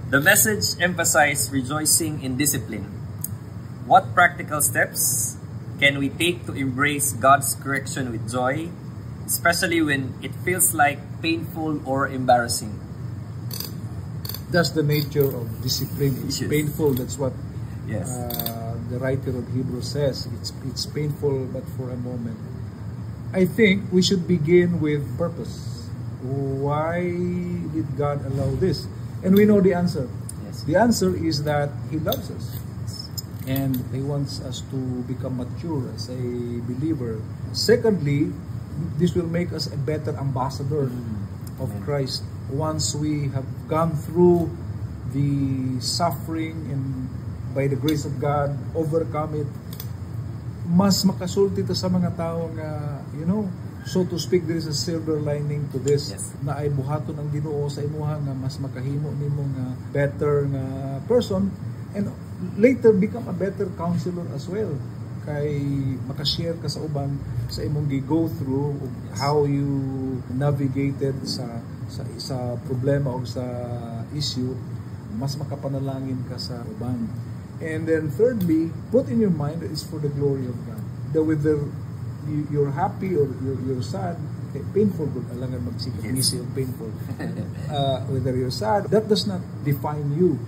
The message emphasized rejoicing in discipline. What practical steps can we take to embrace God's correction with joy, especially when it feels like painful or embarrassing? That's the nature of discipline. It's painful. That's what the writer of Hebrews says. It's painful, but for a moment. I think we should begin with purpose. Why did God allow this? And we know the answer. Yes. The answer is that He loves us. And He wants us to become mature as a believer. Secondly, this will make us a better ambassador of Christ. Once we have gone through the suffering and by the grace of God, overcome it, mas makasulti ito sa mga tao nga, so to speak, there is a silver lining to this, na ay buhaton ang Ginoo sa imuha nga mas makahimo nimo nga better nga person, and later become a better counselor as well, kay makashare ka sa uban sa imong gi-go through, how you navigated sa problema o sa issue, mas makapanalangin ka sa uban. And then thirdly, put in your mind that it's for the glory of God. That whether you're happy or you're sad, painful, but alangan magsikap-ngisi yung painful. Whether you're sad, that does not define you.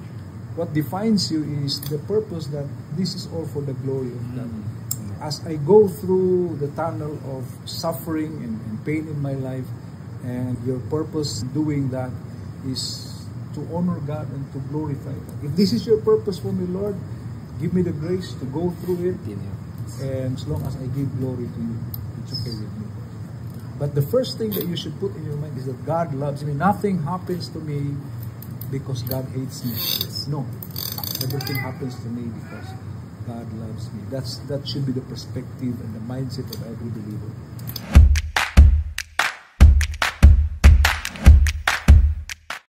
What defines you is the purpose that this is all for the glory of God. As I go through the tunnel of suffering and pain in my life, and your purpose doing that is to honor God and to glorify God. If this is your purpose for me, Lord, give me the grace to go through it. And as long as I give glory to you, it's okay with me. But the first thing that you should put in your mind is that God loves me. Nothing happens to me because God hates me. No. Everything happens to me because God loves me. That should be the perspective and the mindset of every believer.